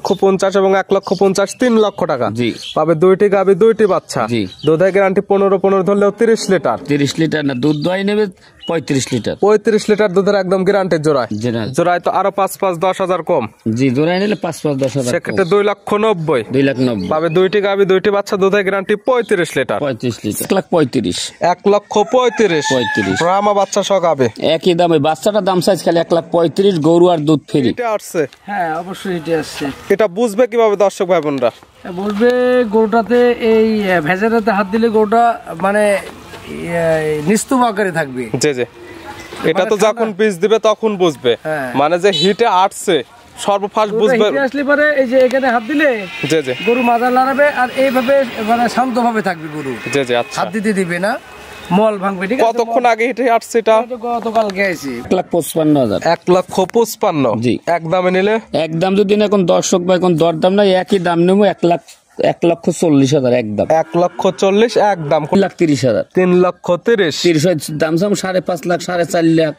1,50,000 এবং 1,50,000 3 লক্ষ টাকা জি পাবে। দুইটি গাভী দুইটি বাচ্চা। জি দুধের গ্যারান্টি 15 ধরলেও 30 লিটার। 30 লিটার না, দুধ দই নেবে 35 লিটার। 35 লিটার দুধের একদম গ্যারান্টি জোড়ায়। জোড়ায় তো আরো 5,5,10,000 কম। জি জোড়ায় নিলে 5,5,10,000, সেক্ষেত্রে 2,90,000 2,90,000 পাবে। দুইটি গাভী দুইটি বাচ্চা, দুধের গ্যারান্টি 35 লিটার। 35 লিটার 1,35,000। 1,35,000 ব্রাহ্মা বাচ্চা সহ গাভী একই দামে। বাচ্চাটার দাম চাইছে খালি 1,35,000, গরু আর দুধ ফ্রি। এটা আসছে? হ্যাঁ অবশ্যই এটা আসছে। এটা বুঝবে কিভাবে দর্শক ভাই বোনরা? বলবে গরুটাতে এই ভেজাটাতে হাত দিলে গরুটা মানে নিস্তুপ আকারে থাকবে। জি জি, এটা তো যখন বীজ দিবে তখন বুঝবে, মানে যে হিটে আসছে সর্বফার্স্ট বুঝবে। আসলে পরে এই যে এখানে হাত দিলে জি জি গরু মাথা লড়াবে আর এইভাবে মানে শান্তভাবে থাকবে গরু। জি জি, আচ্ছা। হাত দিতে দিবে না, মল ভাঙবে। ঠিক আছে, কতক্ষণ আগে হিটে আসছে এটা? গতকালকে আইছি। 1,55,000। 1,55,000 জি। একদমে নিলে? একদম যদি না এখন দর্শক বা এখন দরদাম নাই, একই দাম নেবো 1,40,000 একদম। 1,40,000 একদম। 3,30,000। 3,30,000 দাম সাম 5.5 লাখ 4.5 লাখ।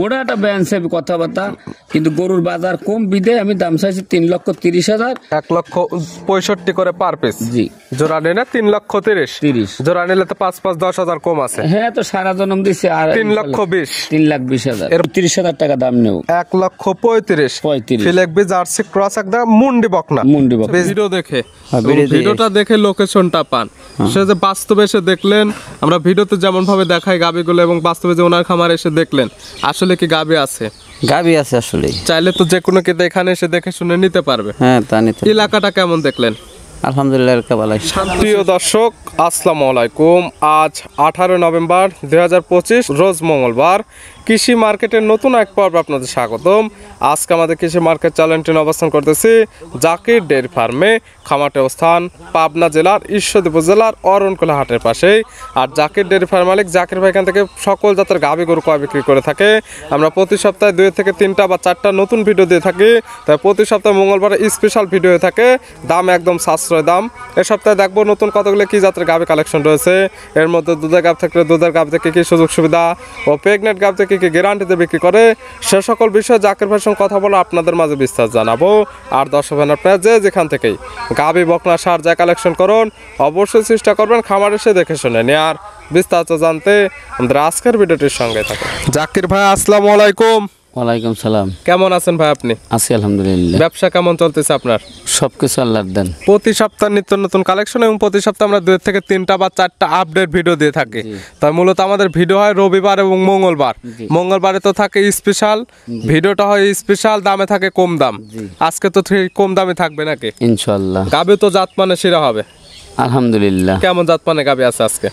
ওটা একটা ব্যান্স কথাবার্তা, কিন্তু গরুর বাজার কম বিদে আমি দাম চাইছি 3,30,000। 1,65,000 করে পার পিস। জি। জোড়া নিলে 3,30,000। জোড়া নিলে তো 5,5,10,000 কম আছে। হ্যাঁ তো সারা জনম দিচ্ছে আর 3,20,000। 3,20,000 এর 30,000 টাকা দাম নেব। 1,35,000 ফিলেকবি জার্সি ক্রস একদম মুন্ডি বকনা। মুন্ডি বকনা ভিডিও দেখে, ভিডিওটা দেখে লোকেশনটা পান। সে যে বাস্তবে এসে দেখলেন, আমরা ভিডিওতে যেমন ভাবে দেখাই গাবিগুলো এবং বাস্তবে যে ওনার খামারে এসে দেখলেন আসলে কি গাবি আছে? গাবি আছে আসলে। চাইলে তো যে কোনো কেটে এখানে এসে দেখে শুনে নিতে পারবে। হ্যাঁ তা নিতে। এলাকাটা কেমন দেখলেন? আলহামদুলিল্লাহ ভালো। প্রিয় দর্শক আসসালামু আলাইকুম। আজ 18 নভেম্বর 2025 রোজ মঙ্গলবার। কৃষি মার্কেটের নতুন এক পর্ব আপনাদের স্বাগতম। আজকে আমাদের কৃষি মার্কেট চ্যানেলটি অবস্থান করতেছি জাকির ডেয়ারি ফার্মে। খামারটি অবস্থান পাবনা জেলার ঈশ্বরদী উপজেলার অরণকুলা হাটের পাশেই। আর জাকির ডেয়ারি ফার্ম মালিক জাকির ভাই এখান থেকে সকল জাতের গাভী গরু ক্রয় বিক্রি করে থাকে। আমরা প্রতি সপ্তাহে 2 থেকে 3টা বা 4টা নতুন ভিডিও দিয়ে থাকি। তাই প্রতি সপ্তাহে মঙ্গলবার স্পেশাল ভিডিও হয়ে থাকে। দাম একদম সাশ্রয় দাম। এ সপ্তাহে দেখবো নতুন কতগুলো কি জাতের গাভী কালেকশন রয়েছে। এর মধ্যে দুধের গাভ থাকলে দুধের গাভ থেকে কি সুযোগ সুবিধা ও প্রেগনেন্ট গাভ থেকে কি গ্যারান্টিতে বিক্রি করে, সে সকল বিষয়ে জাকির ভাইয়ের সঙ্গে কথা বলে আপনাদের মাঝে বিস্তার জানাবো। আর দর্শক আপনারা যে যেখান থেকেই গাভী বকনা সার যা কালেকশন করুন অবশ্যই চেষ্টা করবেন খামার এসে দেখে শুনে নিয়ে। আর বিস্তারিত জানতে আমাদের আজকের ভিডিওটির সঙ্গে থাকুন। জাকির ভাই আসসালামু আলাইকুম। ওয়ালাইকুম সালাম। কেমন আছেন ভাই আপনি? আছি আলহামদুলিল্লাহ। ব্যবসা কেমন চলতেছে আপনার? সবকিছু আল্লাহর দান। প্রতি সপ্তাহে নিত্য নতুন কালেকশন এবং প্রতি সপ্তাহে আমরা 2 থেকে 3টা বা 4টা আপডেট ভিডিও দিয়ে থাকি। তাই মূলত আমাদের ভিডিও হয় রবিবার এবং মঙ্গলবার। মঙ্গলবারে তো থাকে স্পেশাল, ভিডিওটা হয় স্পেশাল, দামে থাকে কম দাম। আজকে তো কম দামে থাকবে নাকি? ইনশাআল্লাহ। গাবি তো জাত মানে সেরা হবে আলহামদুলিল্লাহ। কেমন জাত মানে গাবি আছে আজকে?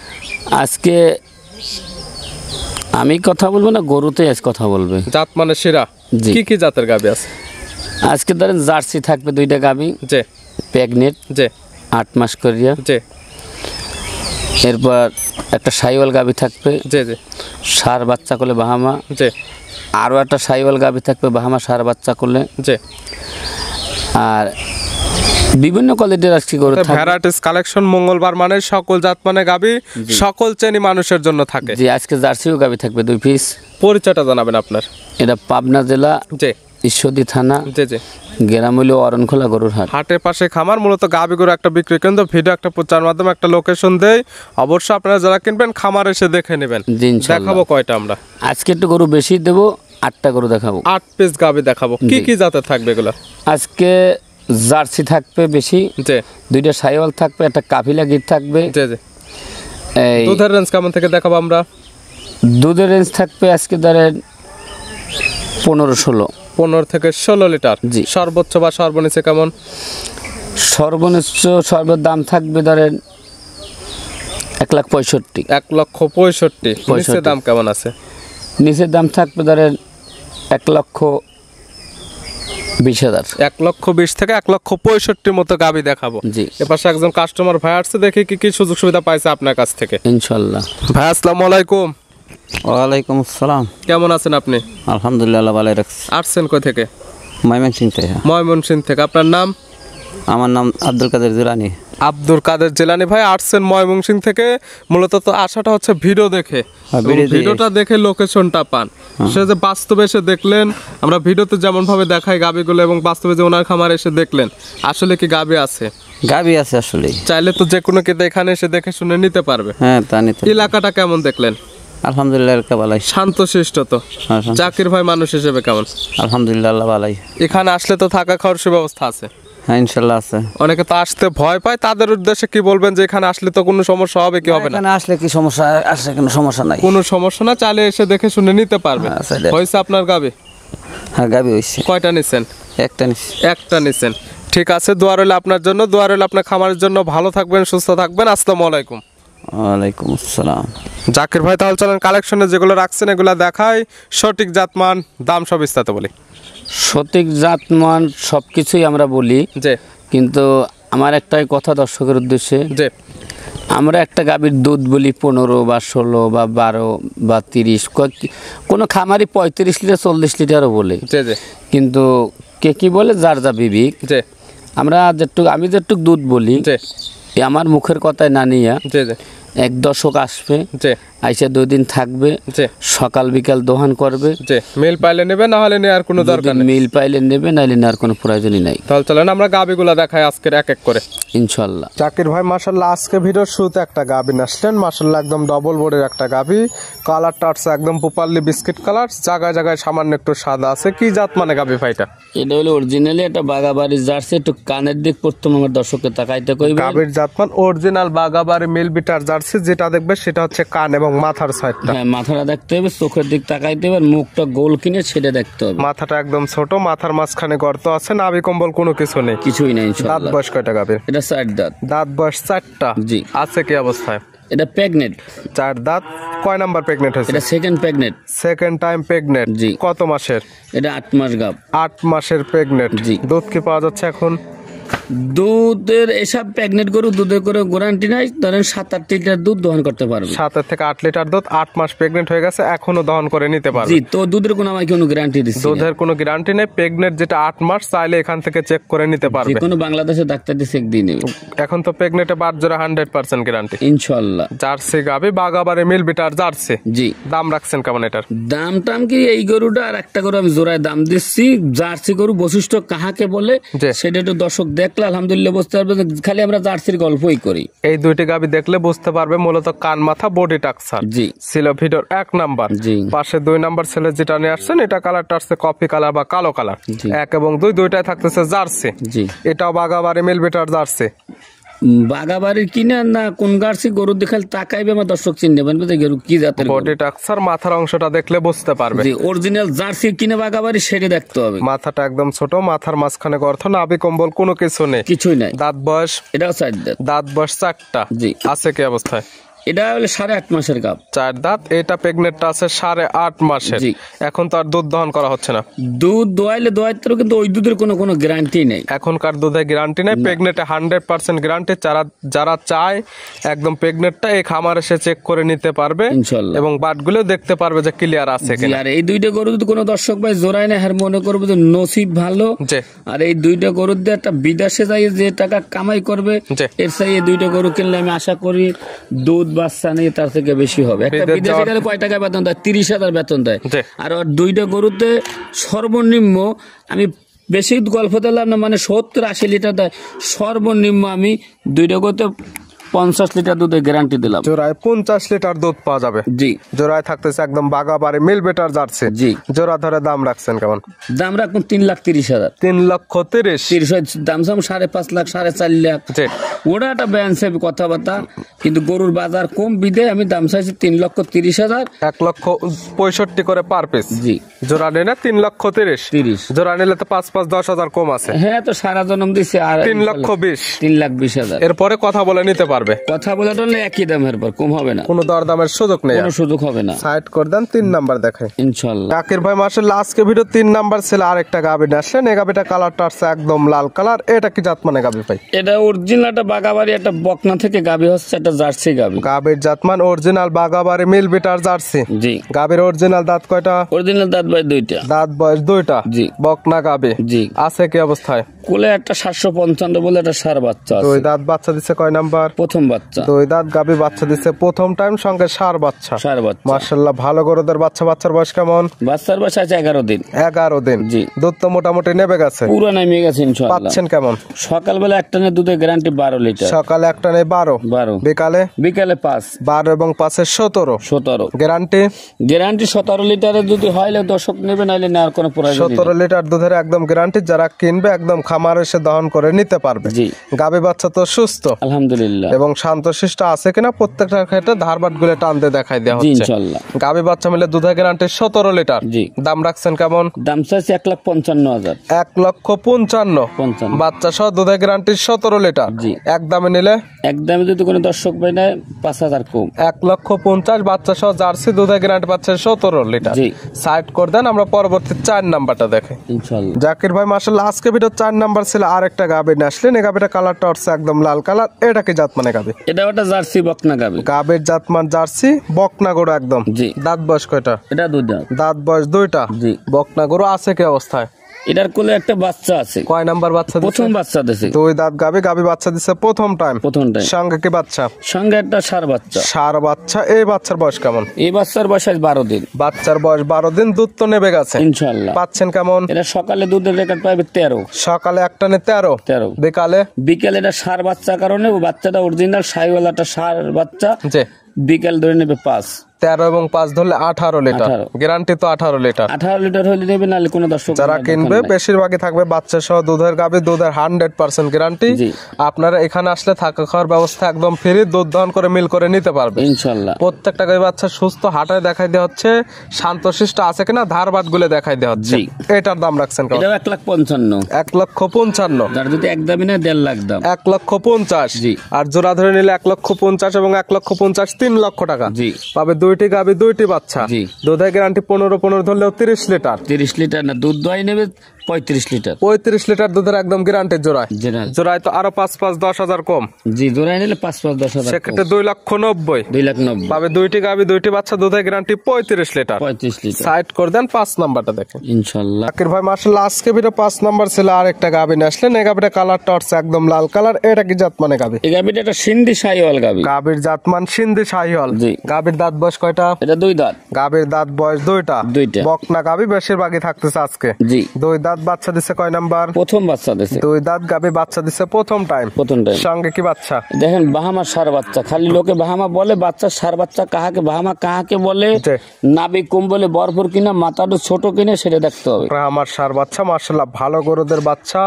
আজকে আমি কথা বলবো না, গরুতে আজ কথা বলবে। জাত মানে সেরা কি কি জাতের গাবি আছে? আজকে ধরেন জার্সি থাকবে 2টা গাবি, যে প্রেগনেন্ট, যে 8 মাস করিয়া, যে এরপর একটা সাইওয়াল গাবি থাকবে, যে যে সার বাচ্চা করলে বাহামা, যে আরও একটা সাইওয়াল গাবি থাকবে বাহামা সার বাচ্চা করলে, যে আর বিভিন্ন কোয়ালিটির আজকে গরু থাকবে। ভ্যারাইটিস কালেকশন মঙ্গলবার মানে সকল জাত মানে গাবি সকল শ্রেণী মানুষের জন্য থাকে। জি আজকে জার্সিও গাবি থাকবে 2 পিস। পরিচয়টা জানাবেন আপনার? এটা পাবনা জেলা যে ঈশ্বরদী থানা, যে যে গ্রাম হইল অরণখোলা গরুর হাট। হাটের পাশে খামার, মূলত গাবি গরু একটা বিক্রি কেন্দ্র। ভিডিও একটা প্রচার মাধ্যমে একটা লোকেশন দেয়, অবশ্যই আপনারা যারা কিনবেন খামার এসে দেখে নেবেন। দেখাবো কয়টা আমরা আজকে? একটু গরু বেশি দেবো, 8টা গরু দেখাবো। 8 পিস গাবি দেখাবো। কি কি জাতের থাকবে এগুলো? আজকে জার্সি থাকবে বেশি, যে 2টা সাইওয়াল থাকবে, একটা কাফিলা গির থাকবে। যে যে এই দুধের রেঞ্জ কেমন থেকে দেখাবো আমরা? দুধের রেঞ্জ থাকবে আজকে ধরেন 15 থেকে 16 লিটার। জি। সর্বোচ্চ বা সর্বনিচে কেমন? সর্বনিচ্চ দাম থাকবে ধরেন 1,65,000। 1,65,000। নিচের দাম কেমন আছে? নিচের দাম থাকবে ধরেন 1,20,000। 1,20,000 থেকে 1,65,000 মতো গাবি দেখাবো। জি। এপাশে একজন কাস্টমার ভাই আসছে, দেখি কি কি সুযোগ সুবিধা পাইছে আপনার কাছ থেকে ইনশাআল্লাহ। ভাই আসসালামু আলাইকুম। ওয়ালাইকুম আসসালাম। কেমন আছেন আপনি? আলহামদুলিল্লাহ ভালো রাখছি। আসছেন কই থেকে? ময়মনসিংহ থেকে। ময়মনসিংহ থেকে। আপনার নাম? আমার নাম আব্দুল কাদের জিলানী। আব্দুল কাদের জিলানী ভাই আসছেন ময়মনসিংহ থেকে, মূলত তো আশাটা হচ্ছে ভিডিও দেখে, হ্যাঁ, এবং ভিডিও দেখে ভিডিওটা দেখে লোকেশনটা পান। সে যে বাস্তবে এসে দেখলেন, আমরা ভিডিওতে যেমন ভাবে দেখাই গাবিগুলো এবং বাস্তবে যে ওনার খামারে এসে দেখলেন, আসলে কি গাবি আছে? গাবি আছে আসলে। চাইলে তো যে কোনো কেউ এখানে এসে দেখে শুনে নিতে পারবে। হ্যাঁ, তা নিতে। এলাকাটা কেমন দেখলেন? আলহামদুলিল্লাহ এলাকা ভালাই। শান্তশিষ্ট তো? হ্যাঁ, শান্ত। জাকির ভাই মানুষ হিসেবে কেমন? আলহামদুলিল্লাহ আল্লাহ ভালাই। এখানে আসলে তো থাকা খাওয়ার সুব্যবস্থা আছে? হ্যাঁ, ইনশাল্লাহ আছে। অনেকে তো আসতে ভয় পায়, তাদের উদ্দেশ্যে কি বলবেন যে এখানে আসলে তো কোনো সমস্যা হবে কি হবে না? এখানে আসলে কি সমস্যা? আসলে কোনো সমস্যা নাই। কোনো সমস্যা না, চাইলে এসে দেখে শুনে নিতে পারবে। হ্যাঁ, সেটাই। হয়েছে আপনার গাবি? হ্যাঁ, গাবি হয়েছে। কয়টা নিছেন? একটা নিচ্ছি। একটা নিছেন। ঠিক আছে, দোয়া রইল আপনার জন্য, দোয়া রইল আপনার খামারের জন্য। ভালো থাকবেন, সুস্থ থাকবেন। আসসালামু আলাইকুম। ওয়ালাইকুম আসসালাম। জাকির ভাই, তাহলে চলেন কালেকশনে যেগুলো রাখছেন এগুলো দেখাই, সঠিক জাতমান দাম সব বিস্তারিত বলি। সঠিক জাতমান সব কিছুই আমরা বলি, যে কিন্তু আমার একটাই কথা দর্শকের উদ্দেশ্যে, যে আমরা একটা গাভীর দুধ বলি 15 বা 16 বা 12 বা 30, কোনো খামারি 35 লিটার 40 লিটারও বলে, যে যে কিন্তু কে কি বলে যার যা বিবেক। যে আমি যেটুক দুধ বলি, যে আমার মুখের কথায় না নিয়া যে যে এক দশক আসবে, যে আইসা 2 দিন থাকবে, যে সকাল বিকাল দোহান করবে, যে মিল পাইলে নেবে, না হলে নেওয়ার কোনো দরকার যদি নেই। মিল পাইলে নেবে, নাইলে নেওয়ার কোনো প্রয়োজনই নাই, তাহলে চলেন আমরা গাবিগুলো দেখাই আজকের এক এক করে ইনশাল্লাহ। জাকির ভাই মাশাআল্লাহ আজকে ভিডিওর শুরুতে একটা গাবি আসলেন, মাশাআল্লাহ একদম ডবল বডির একটা গাবি, কালারটা আছে একদম পুপারলি বিস্কিট কালার, জায়গায় জায়গায় সামান্য একটু সাদা আছে। কি জাত মানে গাবি ভাইটা? এটা হলো অরিজিনালি একটা বাগাবাড়ির জার্সি। একটু কানের দিক প্রথম আমার দর্শককে তাকাইতে কইবে। গাবির জাতমান অরিজিনাল বাগাবাড়ি মিল বিটার জার্সি, যেটা দেখবে সেটা হচ্ছে কান এবং মাথার সাইডটা। হ্যাঁ, মাথাটা দেখতে হবে, চোখের দিক তাকাইতে হবে, আর মুখটা গোল কিনে সেটা দেখতে হবে। মাথাটা একদম ছোট, মাথার মাঝখানে গর্ত আছে, নাভি কম্বল কোনো কিছু নেই। কিছুই নাই দাঁত ইনশাআল্লাহ। বয়স কয়টা গাবির? এটা 4 দাঁত। দাঁত বয়স 4টা। জি। আছে কি অবস্থায়? এটা প্রেগনেন্ট। 4 দাঁত। কয় নাম্বার প্রেগনেন্ট হয়েছে? এটা second pregnant. Second time pregnant. জি। কত মাসের? এটা 8 মাস গাব। 8 মাসের প্রেগনেন্ট। জি। দুধ কি পাওয়া যাচ্ছে এখন? দুধের এসব প্রেগনেন্ট গরু দুধের করে গ্যারান্টি নাই, ধরেন 7-8 লিটার দুধ দহন করতে পারবে। 7 থেকে 8 লিটার দুধ, 8 মাস প্রেগনেন্ট হয়ে গেছে, এখনো দহন করে নিতে পারবে। জি, তো দুধের কোনো আমাকে কোনো গ্যারান্টি দিচ্ছি না। দুধের কোনো গ্যারান্টি নেই। প্রেগনেন্ট যেটা 8 মাস, চাইলে এখান থেকে চেক করে নিতে যে পারবে। কোনো বাংলাদেশের ডাক্তার দিয়ে চেক দিয়ে নেবে এখন তো প্রেগনেন্টে বাদ জোড়া 100% গ্যারান্টি। ইনশাআল্লাহ। জার্সি গাবি, বাগাবাড়ি মিল বিটার জার্সি। জি। দাম রাখছেন কেমন এটার? দাম টাম কি, এই গরুটা আর একটা গরু আমি জোড়ায় দাম দিচ্ছি। জার্সি গরু বৈশিষ্ট্য কাহাকে বলে জি। সেটা একটু দর্শক দেখলে আলহামদুলিল্লাহ বুঝতে পারবে যে খালি আমরা জার্সির গল্পই করি। এই দুইটি গাবি দেখলে বুঝতে পারবে মূলত কান মাথা বডি টাকসার। জি। ছিল ভিডিওর 1 নাম্বার। জি। পাশে 2 নাম্বার ছেলে যেটা নিয়ে আসছেন, এটা কালারটা আসছে কফি কালার বা কালো কালার। জি। 1 এবং 2 দুইটাই থাকতেছে জার্সি। জি। এটাও বাগাবাড়ি মিল বিটার জার্সি। বাগাবাড়ির কিনা না কোন গার্সি গরু দেখালে তাকাইবে, আমার দর্শক চিনতে পারবে যে গরু কি জাতের গরু। বডি টাকসার, মাথার অংশটা দেখলে বুঝতে পারবে। জি, অরিজিনাল জার্সি কিনা বাগাবাড়ি সেটা দেখতে হবে। মাথাটা একদম ছোট, মাথার মাঝখানে গর্ত, নাভি কম্বল কোনো কিছু নেই। কিছুই নাই। দাঁত বয়স? এটাও 4 দাঁত। দাঁত বয়স 4টা। জি। আছে কি অবস্থায়? এটা হলো 8.5 মাসের গাব। 4 দাঁত। এটা প্রেগনেন্টটা আছে 8.5 মাসের। জি। এখন তো আর দুধ দহন করা হচ্ছে না। দুধ দোয়াইতে, কিন্তু ওই দুধের কোনো গ্যারান্টি নেই। এখনকার দুধে গ্যারান্টি নেই, প্রেগনেন্টে 100% গ্যারান্টি। যারা চায় একদম প্রেগনেন্টটা এই খামার এসে চেক করে নিতে পারবে ইনশাআল্লাহ। এবং বাটগুলো দেখতে পারবে যে ক্লিয়ার আছে জি, কিনা। আর এই দুইটা গরু যদি কোনো দর্শক ভাই জোড়ায় না, হ্যাঁ মনে করবে যে নসিব ভালো। জি। আর এই দুইটা গরুর দিয়ে একটা বিদেশে যাই যে টাকা কামাই করবে, জি। এর চাই এই দুইটা গরু কিনলে আমি আশা করি দুধ বাচ্চা নিয়ে তার থেকে বেশি হবে। একটা বিদেশ বিদেশে যাওয়ার- গেলে কয় টাকা বেতন দেয়? 30,000 বেতন দেয়। জি। আর ওর দুইটা গরুতে সর্বনিম্ন, আমি বেশি গল্প দিলাম না, মানে 70-80 লিটার দেয় সর্বনিম্ন। আমি দুইটা গরুতে 50 লিটার দুধের গ্যারান্টি দিলাম। জোড়ায় 50 লিটার দুধ পাওয়া যাবে। জি। জোড়ায় থাকতেছে একদম বাগাবাড়ি মিল বেটার জার্সি। জি। জোড়া ধরে দাম রাখছেন কেমন? দাম রাখুন 3,30,000। 3,30,000। 30 দাম সাম 5.5 লাখ 4.5 লাখ। জি। ওটা একটা ব্যান্সে কথাবার্তা, কিন্তু গরুর বাজার কম বিদে আমি দাম চাইছি 3,30,000। 1,65,000 করে পার পিস। জি। জোড়া নিলে 3,30,000। 30। জোড়া নিলে তো 5-10,000 কম আছে। হ্যাঁ, তো সারা জন্ম দিছে আর 3,20,000। 3,20,000। এরপরে কথা বলে নিতে পারবে। কথা বলে টলে একই দামের পর কম হবে না, কোনো দরদামের সুযোগ নেই। কোনো সুযোগ হবে না সাইড করে দেন। 3 নাম্বার দেখাই ইনশাআল্লাহ। জাকির ভাই মাশাআল্লাহ আজকে ভিডিও 3 নাম্বার ছিল আরেকটা গাবি আসছেন। এই গাবিটা কালারটা আছে একদম লাল কালার। এটা কি জাত মানে গাবি ভাই? এটা অরিজিনাল একটা বাগাবাড়ি একটা বকনা থেকে গাবি হচ্ছে, একটা জার্সি গাবি। গাবির জাতমান অরিজিনাল বাগাবাড়ি মিল বিটার জার্সি। জি। গাবির অরিজিনাল দাঁত কয়টা? অরিজিনাল দাঁত ভাই 2টা। দাঁত বয়স 2টা। জি। বকনা গাবি। জি। আছে কি অবস্থায়? কোলে একটা 755 বলে একটা সার বাচ্চা আছে, দুই দাঁত বাচ্চা দিচ্ছে কয় নাম্বার? প্রথম বাচ্চা, দুই দাঁত গাবি বাচ্চা দিচ্ছে প্রথম টাইম, সঙ্গে সার বাচ্চা। সার বাচ্চা মাশাআল্লাহ ভালো গরুদের বাচ্চা। বাচ্চার বয়স কেমন? বাচ্চার বয়স আছে 11 দিন। 11 দিন। জি। দুধ তো মোটামুটি নেবে গেছে, পুরো নেমে গেছে ইনশাআল্লাহ। পাচ্ছেন কেমন? সকালবেলা একটা নে দুধের গ্যারান্টি 12 লিটার, সকালে একটা নেই 12, 12, বিকালে বিকালে 5, 12 এবং 5 17 17। গ্যারান্টি? গ্যারান্টি 17 লিটারে যদি হইলে দর্শক নেবে, নাইলে নেওয়ার কোনো প্রয়োজন নেই। 17 লিটার দুধের একদম গ্যারান্টি। যারা কিনবে একদম খামারে এসে দহন করে নিতে পারবে। জি। গাবি বাচ্চা তো সুস্থ আলহামদুলিল্লাহ। এবং শান্তশিষ্ট আছে কিনা প্রত্যেকটা ক্ষেত্রে ধারবাট গুলো টান দিয়ে দেখাই দেওয়া জি হচ্ছে। ইনশাআল্লাহ। গাবি বাচ্চা মিলে দুধের গ্যারান্টি 17 লিটার। জি। দাম রাখছেন কেমন? দাম চাইছে 1,55,000। 1,55,000। বাচ্চা সহ দুধের গ্যারান্টি 17 লিটার। জি। এক দামে নিলে? একদমে যদি কোনো দর্শক ভাই নেয় 5,000 কম। 1,50,000। বাচ্চা সহ জার্সি দুধের গ্যারান্টি পাচ্ছে 17 লিটার। জি। সাইড করে দেন, আমরা পরবর্তী 4 নাম্বারটা দেখে। ইনশাআল্লাহ। জাকির ভাই মাশাআল্লাহ আজকে ভিডিও 4 নাম্বার ছিল। আরেকটা গাবি নিয়ে আসলেন। এই গাবিটা কালারটা হচ্ছে একদম লাল কালার। এটা কি জাত মানে গাবি? এটা ওটা জার্সি বকনা গাবি। গাবির জাতমান জার্সি বকনা গরু একদম। জি। দাঁত বয়স কয়টা? এটা দুধ দাঁত। দাঁত বয়স 2টা। জি। বকনা গরু আছে কি অবস্থায়? এটার কোলে একটা বাচ্চা আছে, কয় নাম্বার বাচ্চা দিছে? প্রথম বাচ্চা দিছে। 2 দাঁত গাবি। গাবি বাচ্চা দিছে প্রথম টাইম। প্রথম টাইম। সঙ্গে কি বাচ্চা? সঙ্গে একটা সার বাচ্চা। সার বাচ্চা। এই বাচ্চার বয়স কেমন? এই বাচ্চার বয়স 12 দিন। বাচ্চার বয়স 12 দিন। দুধ তো নেবে গেছে ইনশাআল্লাহ। পাচ্ছেন কেমন? এটা সকালে দুধের রেকর্ড পাবে 13। সকালে একটা নে 13, বিকালে? বিকেলে এটা সার বাচ্চার কারণে ও বাচ্চাটা অরিজিনাল সাইওয়ালাটা সার বাচ্চা। জি। বিকেল ধরে নেবে 5। 13 এবং 5 ধরলে 18 লিটার। 18 গ্যারান্টি তো 18 লিটার। 18 লিটার হলে নেবে, নাহলে কোনো দর্শক যারা কিনবে বেশিরভাগই থাকবে বাচ্চা সহ দুধের গাবি। দুধের 100% গ্যারান্টি। জি। আপনারা এখানে আসলে থাকা খাওয়ার ব্যবস্থা একদম ফ্রি। দুধ দহন করে মিল করে নিতে পারবে ইনশাআল্লাহ। প্রত্যেকটা গাবি বাচ্চা সুস্থ। হাটায় দেখাই দেওয়া হচ্ছে, শান্তশিষ্ট আছে কিনা ধারবাট গুলো দেখাই দেওয়া হচ্ছে। জি। এটার দাম রাখছেন কেমন? এটা 1,55,000। 1,55,000। যার যদি একদমই না 1.5 লাখ দাম। 1,50,000। জি। আর জোড়া ধরে নিলে 1,50,000 এবং 1,50,000 3 লক্ষ টাকা। জি। পাবে 2টি গাবি 2টি বাচ্চা। জি। দুধের গ্যারান্টি 15 ধরলেও 30 লিটার। 30 লিটার না, দুধ দই নেবে 35 লিটার। 35 লিটার দুধের একদম গ্যারান্টি জোড়ায়। জোড়ায় তো আরো 5,10,000 কম। জি, জোড়ায় নিলে 5,10,000। সেক্ষেত্রে 2,90,000। 2,90,000 পাবে 2টি গাবি 2টি বাচ্চা। দুধের গ্যারান্টি 35 লিটার। 35 লিটার সাইড করে দেন 5 নাম্বারটা দেখেন ইনশাআল্লাহ। জাকির ভাই মাশাআল্লাহ আজকে ভিডিও 5 নাম্বার ছিল। আরেকটা গাবি নিয়ে আসলেন। এই গাবিটা কালারটা হচ্ছে একদম লাল কালার। এটা কি জাত মানে গাবি? এই গাবিটা একটা সিন্ধি সাইওয়াল গাবি। গাবির জাতমান সিন্ধি শাহিওয়াল। জি। গাবির দাঁত বয়স কয়টা? এটা 2 দাঁত। গাবির দাঁত বয়স 2টা। 2টা। বকনা গাবি বেশিরভাগই থাকতেছে আজকে। জি। 2 দাঁত বাচ্চা দিছে কয় নাম্বার? প্রথম বাচ্চা দিছে। 2 দাঁত গাবি বাচ্চা দিছে প্রথম টাইম। প্রথম টাইম। সঙ্গে কি বাচ্চা? দেখেন বাহামা সার বাচ্চা। খালি লোকে বাহামা বলে, বাচ্চা সার বাচ্চা কাহাকে বাহামা কাহাকে বলে, জি। নাবি কম বলে ভরপুর কিনা মাথাটা ছোট কিনা সেটা দেখতে হবে। আমার সার বাচ্চা মাশাআল্লাহ ভালো গরুদের বাচ্চা।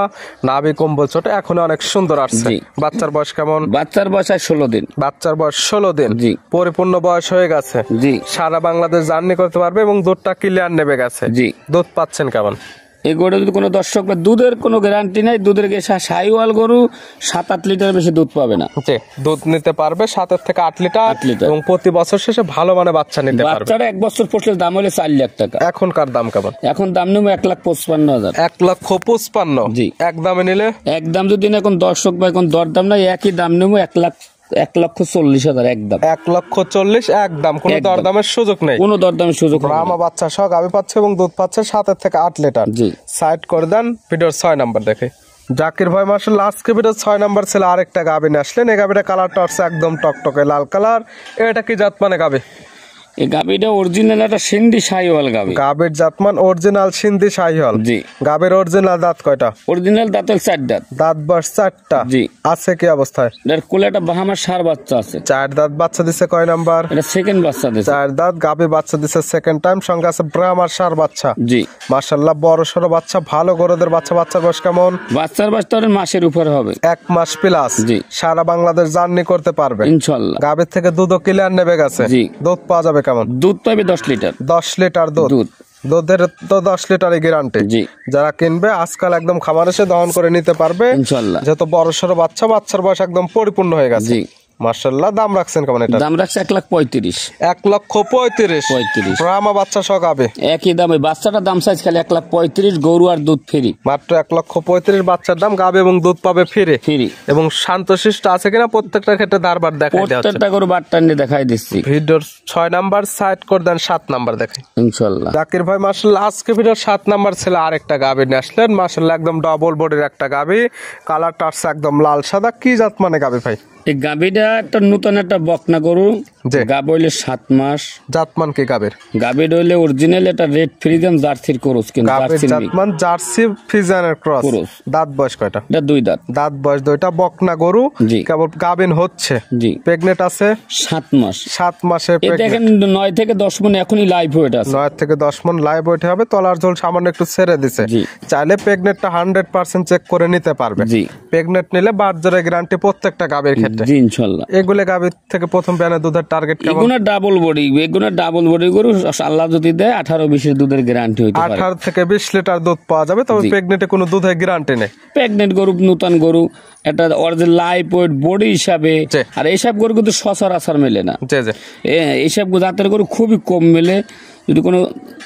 নাভি কম্বল ছোট, এখন অনেক সুন্দর আসছে। জি। বাচ্চার বয়স কেমন? বাচ্চার বয়স 16 দিন। বাচ্চার বয়স 16 দিন। জি। পরিপূর্ণ বয়স হয়ে গেছে। জি। সারা বাংলাদেশ জার্নি করতে পারবে এবং দুধটা ক্লিয়ার নেবে গেছে। জি। দুধ পাচ্ছেন কেমন? এই গরু যদি কোনো দর্শক বা দুধের কোনো গ্যারান্টি নাই, দুধের গেছে সাইওয়াল গরু 7-8 লিটার বেশি দুধ পাবে না। জি, দুধ নিতে পারবে 7 থেকে 8 লিটার। 8 লিটার। এবং প্রতি বছর শেষে ভালো মানে বাচ্চা নিতে পারবে। বাচ্চারা 1 বছর পড়লে দাম হলে 4 লাখ টাকা। এখনকার দাম কেমন? এখন দাম নেব 1,55,000। 1,55,000। জি। এক দামে নিলে? একদম যদি না এখন দর্শক বা এখন দরদাম নাই, একই দাম নেব 1,40,000 একদম। 1,40,000 একদম। কোনো একদম। দরদামের সুযোগ নেই। কোনো দরদামের সুযোগ হবে না। ব্রাহ্মা বাচ্চা সহ গাভী পাচ্ছে এবং দুধ পাচ্ছে 7 থেকে 8 লিটার। জি। সাইড করে দেন ভিডিওর 6 নাম্বার দেখে। জাকির ভাই মাশাআল্লাহ আজকে ভিডিও 6 নাম্বার ছিল। আরেকটা গাভী নিয়ে আসলেন। এই গাভীটা কালারটা হচ্ছে একদম টকটকে লাল কালার। এটা কি জাত মানে গাভী? এই গাবিটা অরিজিনাল একটা সিন্ধি সাইওয়াল গাবি। গাভীর জাতমান অরিজিনাল সিন্ধি শাহিওয়াল। জি। গাভীর অরিজিনাল দাঁত কয়টা? অরিজিনাল দাঁতের 4 দাঁত। দাঁত বয়স 4টা। জি। আছে কি অবস্থায়? এর কোলে একটা বাহামার সার বাচ্চা আছে। 4 দাঁত বাচ্চা দিছে কয় নাম্বার? এটা সেকেন্ড বাচ্চা দিছে। 4 দাঁত গাভী বাচ্চা দিছে সেকেন্ড টাইম। সঙ্গে আছে ব্রাহ্মার সার বাচ্চা। জি। মাশাআল্লাহ বড় সরো বাচ্চা, ভালো গরুদের বাচ্চা। বাচ্চার বয়স কেমন? বাচ্চার বয়স তো মাসের উপরে হবে। 1 মাস প্লাস। জি। সারা বাংলাদেশ জার্নি করতে পারবে ইনশাআল্লাহ। গাভীর থেকে দুধও ক্লিয়ার নেবে গেছে। জি। দুধ পাওয়া যাবে কেমন? দুধ পাবে 10 লিটার। 10 লিটার দুধ। দুধের তো 10 লিটারই গ্যারান্টি। জি। যারা কিনবে আজকাল একদম খামার এসে দহন করে নিতে পারবে ইনশাআল্লাহ। যেহেতু বড় সরো বাচ্চা, বাচ্চার বয়স একদম পরিপূর্ণ হয়ে গেছে। জি। মাশাআল্লাহ। দাম রাখছেন কেমন এটা? দাম রাখছে 1,35,000। 1,35,000 ব্রাহ্মা বাচ্চা সহ গাবে একই দামে বাচ্চাটার দাম চাইছে খালি 1,35,000, গরু আর দুধ ফ্রি। মাত্র 1,35,000 বাচ্চার দাম, গাবে এবং দুধ পাবে ফিরে ফ্রি। এবং শান্তশিষ্ট আছে কিনা প্রত্যেকটা ক্ষেত্রে ধারবার দেখাই দেওয়া হচ্ছে। প্রত্যেকটা গরু বাট্টা নিয়ে দেখাই দিচ্ছি। ভিডিওর 6 নাম্বার সাইড করে দেন, 7 নাম্বার দেখেন ইনশাল্লাহ। জাকির ভাই মাশাআল্লাহ আজকে ভিডিওর 7 নাম্বার ছিল আরেকটা গাবি নিয়ে আসলেন। মাশাআল্লাহ একদম ডবল বডির একটা গাবি, কালারটা আসছে একদম লাল সাদা। কি জাত মানে গাবি ভাই? এই গাবিটা একটা নতুন একটা বকনা গরু। জি। গাব হইলে 7 মাস। জাতমান কি গাবির? গাবির হইলে অরিজিনাল এটা রেড ফ্রিজিয়ান জার্সির ক্রস, কিন্তু গাবির জার্সির নেই। জাতমান জার্সি ফ্রিজিয়ানের ক্রস। ক্রস। দাঁত বয়স কয়টা? এটা 2 দাঁত। দাঁত বয়স 2টা, বকনা গরু, জি। কেবল গাবিন হচ্ছে। জি। প্রেগনেন্ট আছে 7 মাস। 7 মাসের এই দেখেন প্রেগনেন্ট। 9 থেকে 10 মণ এখনই লাইভ ওয়েট আছে। 9 থেকে 10 মণ লাইভ ওয়েট হবে। তলার ঝোল সামান্য একটু ছেড়ে দিছে। জি। চাইলে প্রেগনেন্টটা 100% চেক করে নিতে পারবে। জি। প্রেগনেন্ট নিলে বাচ্চার গ্যারান্টি প্রত্যেকটা গাবির ক্ষেত্রে। জি ইনশাআল্লাহ। এগুলো গাবির থেকে প্রথম ব্যানে দুধের টার্গেট কেমন? এগুলো ডাবল বডি গরু, আল্লাহ যদি দেয় 18-20 দুধের গ্যারান্টি হইতে পারে। 18 থেকে 20 লিটার দুধ পাওয়া যাবে, তবে জি। প্রেগনেন্টে কোনো দুধের গ্যারান্টি নেই। প্রেগনেন্ট গরু, নতুন গরু, এটা অরিজিনাল লাইভ ওয়েট বডি হিসাবে। জি। আর এইসব গরু কিন্তু সচরাচর মেলে না। জি জি। এইসব জাতের গরু খুবই কম মেলে। যদি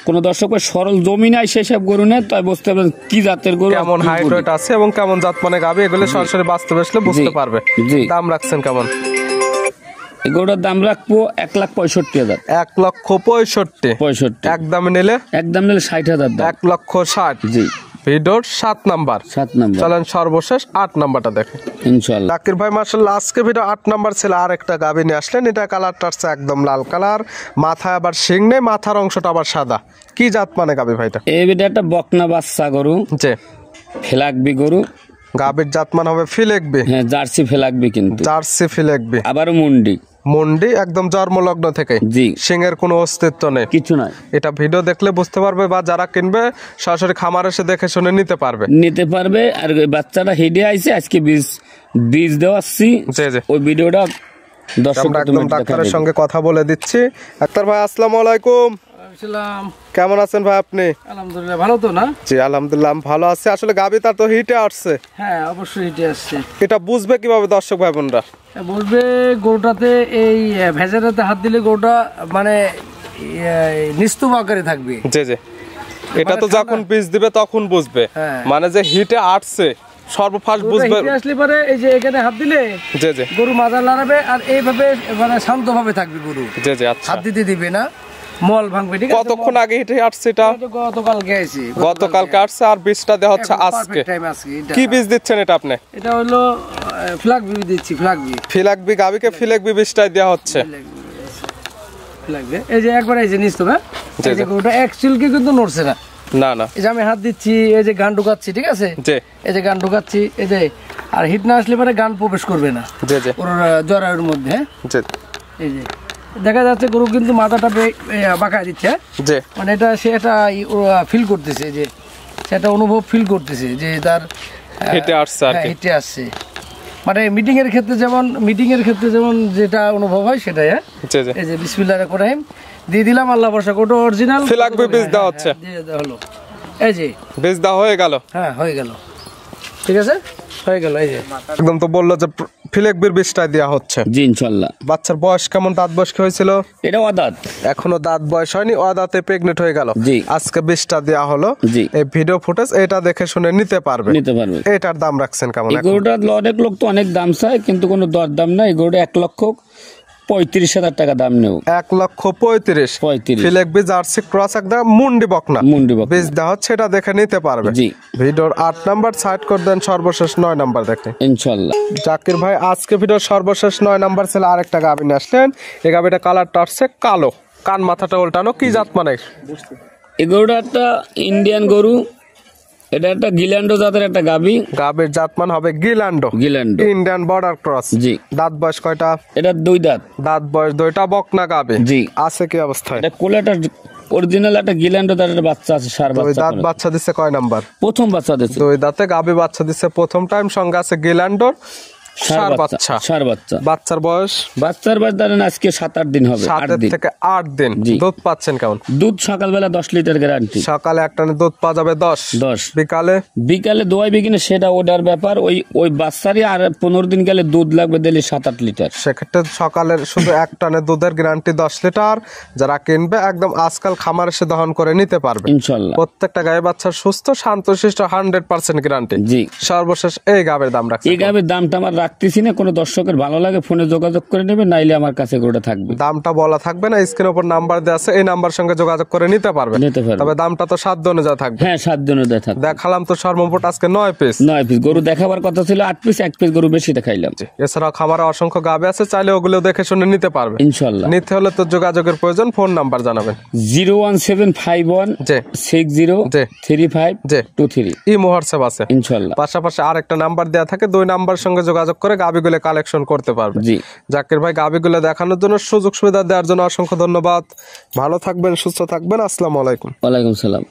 কোনো দর্শক সরল জমি নাই সেসব গরু নেয়, তাই বুঝতে পারবেন কি জাতের গরু, কেমন হাইট ওয়েট আছে এবং কেমন জাত মানে গাবি, এগুলো সরাসরি বাস্তবে আসলে বুঝতে জি। পারবে। জি। দাম রাখছেন কেমন? এই গরুটার দাম রাখবো 1,65,000। 1,65,000 একদম নিলে একদম নিলে 60,000 দাম। 1,60,000। জি। ভিডিওর 7 নাম্বার। 7 নাম্বার চলেন সর্বশেষ 8 নাম্বারটা দেখেন ইনশাআল্লাহ। জাকির ভাই মাশাআল্লাহ আজকে ভিডিও 8 নাম্বার ছিল আর একটা গাবি নিয়ে আসলেন। এটা কালারটা হচ্ছে একদম লাল কালার, মাথায় আবার শিং নেই, মাথার অংশটা আবার সাদা। কি জাত মানে গাবি ভাইটা? এই বিটা একটা বকনা বাচ্চা গরু, জি। ফেলাকবি গরু। গাবির জাতমান হবে ফিলেকবি। হ্যাঁ জার্সি ফেলাকবি, কিন্তু জার্সি ফিলেকবি। আবারও মুন্ডি। মুন্ডি একদম জন্মলগ্ন থেকে। জি। সিংয়ের কোনো অস্তিত্ব নেই, কিছু নাই। এটা ভিডিও দেখলে বুঝতে পারবে, বা যারা কিনবে সরাসরি খামার এসে দেখে শুনে নিতে পারবে। আর ওই বাচ্চাটা হেডে আইছে, আজকে বীজ দেওয়াচ্ছি। জি জি। ওই ভিডিওটা দর্শক আমরা একদম ডাক্তারের সঙ্গে কথা বলে দিচ্ছি। ডাক্তার ভাই আসসালামু আলাইকুম। কেমন আছেন ভাই আপনি? আলহামদুলিল্লাহ, ভালো তো না? জি আলহামদুলিল্লাহ আমি ভালো আছি। আসলে গাবিটা তো হিটে আসছে, হ্যাঁ অবশ্যই হিটে আসছে। এটা বুঝবে কিভাবে দর্শক ভাই বোনরা? বলবে গরুটাতে এই ভেজাটাতে হাত দিলে গরুটা মানে নিস্তুপ আকারে থাকবে। জি জি। এটা তো যখন বীজ দিবে তখন বুঝবে, হ্যাঁ। মানে যে হিটে আসছে সর্বফার্স্ট বুঝবে। হিটে আসলে পরে এই যে এখানে হাত দিলে জি জি। গরু মাজা লড়াবে আর এইভাবে মানে শান্তভাবে থাকবে গরু, জি জি। আচ্ছা হাত দিতে দিবে না, মল ভাঙবে। ঠিক আছে, কতক্ষণ আগে হিটে আসছে এটা? গতকালকে আইছি। গতকালকে আসছে আর বীজটা দেওয়া হচ্ছে আজকে। কি বীজ দিচ্ছেন এটা আপনি? এটা হলো ফ্ল্যাগ বি দিচ্ছি, ফ্ল্যাগ বি। ফিলাকবি গাবিকে ফিলাকবি বীজটাই দেওয়া হচ্ছে। লাগবে এই যে একবার এই যে নিস্তু, হ্যাঁ এই যে গরুটা অ্যাকচুয়ালি কিন্তু নড়ছে না। না না। এই যে আমি হাত দিচ্ছি, এই যে গান ঢুকাচ্ছি, ঠিক আছে, জি এই যে গান ঢুকাচ্ছি, এই যে আর হিট না আসলে পরে গান প্রবেশ করবে না জি জি। ওর জরায়ুর মধ্যে। হ্যাঁ জি এই যে দেখা যাচ্ছে গরু কিন্তু মাথাটা বাঁকায় দিচ্ছে, জি। মানে এটা সে একটা ফিল করতেছে, যে সেটা অনুভব ফিল করতেছে যে তার হিটে আসছে আর কি। হিটে আসছে। মানে মিটিং এর ক্ষেত্রে যেমন যেটা অনুভব হয় সেটাই। হ্যাঁ জি জি। এই যে বিসমিল্লাহির রহমানির রহিম দিয়ে দিলাম, আল্লাহ ভরসা, কোটো অরিজিনাল ফিলাকবি বীজ দেওয়া হচ্ছে। দিয়ে দেওয়া হলো, এই যে বীজ দেওয়া হয়ে গেল। হ্যাঁ হয়ে গেল, ঠিক আছে হয়ে গেল। এই যে একদম তো বললো যে ফিলেকবির বীজটাই দেওয়া হচ্ছে। জি ইনশাআল্লাহ। বাচ্চার বয়স কেমন, দাঁত বয়স কি হয়েছিল? এটা অদাত, এখনো দাঁত বয়স হয়নি, অদাঁতে প্রেগনেন্ট হয়ে গেল। জি। আজকে বীজটা দেওয়া হলো। জি। এই ভিডিও ফুটেজ এটা দেখে শুনে নিতে পারবে। এটার দাম রাখছেন কেমন? এই গরুটার অনেক লোক তো অনেক দাম চায়, কিন্তু কোনো দর দাম নাই। এই গরুটা 1,35,000 টাকা দাম নেও। 1,35,000 ফিলেকবি জার্সি ক্রস একদম মুন্ডি বকনা বীজ দেওয়া হচ্ছে, এটা দেখে নিতে পারবে। জি। ভিডিওর 8 নাম্বার সাইড করে দেন, সর্বশেষ 9 নাম্বার দেখে ইনশাআল্লাহ। জাকির ভাই আজকে ভিডিওর সর্বশেষ 9 নাম্বার ছিল আরেকটা গাভী নিয়ে আসলেন। এই গাভীটা কালারটা আসছে কালো, কান মাথাটা উল্টানো। কি জাত মানে? এই গরুটা একটা ইন্ডিয়ান গরু, এটা একটা গিল্যান্ডো জাতের একটা গাভী। গাভীর জাতমান হবে গিল্যান্ডো, ইন্ডিয়ান বর্ডার ক্রস। জি। দাঁত বয়স কয়টা? এটা 2 দাঁত। দাঁত বয়স 2টা, বকনা গাভী। জি। আছে কি অবস্থায়? এটা কোলেটা অরিজিনাল একটা গিল্যান্ডো জাতের বাচ্চা আছে, সার দুই বাচ্চা। দাঁত বাচ্চা দিচ্ছে কয় নাম্বার? প্রথম বাচ্চা দিচ্ছে। 2 দাঁতে গাভী বাচ্চা দিচ্ছে প্রথম টাইম, সঙ্গে আছে গিল্যান্ডোর ষাঁড় বাচ্চা। ষাঁড় বাচ্চা। বাচ্চার বয়স বাচ্চার বয়স ধরেন আজকে 7-8 দিন হবে। 7 থেকে 8 দিন। জি। দুধ পাচ্ছেন কেমন? দুধ সকালবেলা 10 লিটার গ্যারান্টি। সকালে এক টানে দুধ পাওয়া যাবে 10। বিকালে বিকালে দোয়াইবে কিনা সেটা ওটার ব্যাপার। ওই বাচ্চারই আর 15 দিন গেলে দুধ লাগবে দিলে 7-8 লিটার। সেক্ষেত্রে সকালের শুধু এক টানে দুধের গ্যারান্টি 10 লিটার। যারা কিনবে একদম আজকাল খামার এসে দহন করে নিতে পারবে ইনশাআল্লাহ। প্রত্যেকটা গায়ে বাচ্চার সুস্থ শান্তশিষ্ট 100% গ্যারান্টি। জি। সর্বশেষ এই গাবের দাম রাখছি। এই গাবের দামটা আমার রাখতেছি না, কোনো দর্শকের ভালো লাগে ফোনে যোগাযোগ করে নেবে, নাইলে আমার কাছে গরুটা থাকবে। দামটা বলা থাকবে না, স্ক্রিনের উপর নাম্বার দেওয়া আছে, এই নাম্বার সঙ্গে যোগাযোগ করে নিতে পারবে। তবে দামটা তো 7 অনুযায়ী থাকবে। হ্যাঁ 7 দিনের দেয় থাকবে। দেখালাম তো সর্বমোট আজকে 9 পিস। 9 পিস গরু দেখাবার কথা ছিল 8 পিস, 1 পিস গরু বেশি দেখাইলাম। এছাড়াও খামারে অসংখ্য গাবে আছে, চাইলে ওগুলো দেখে শুনে নিতে পারবে ইনশাআল্লাহ। নিতে হলে তো যোগাযোগের প্রয়োজন। ফোন নাম্বার জানাবেন। 01751 জি 60 জি 3523। ইমো হোয়াটসঅ্যাপ আছে ইনশাআল্লাহ। পাশাপাশি আরেকটা নাম্বার দেওয়া থাকে, 2 নাম্বার সঙ্গে যোগাযোগ করে গাবিগুলো কালেকশন করতে পারবে। জি। জাকির ভাই গাবিগুলো দেখানোর জন্য, সুযোগ সুবিধা দেওয়ার জন্য অসংখ্য ধন্যবাদ। ভালো থাকবেন, সুস্থ থাকবেন। আসসালামু আলাইকুম। ওয়ালাইকুম সালাম।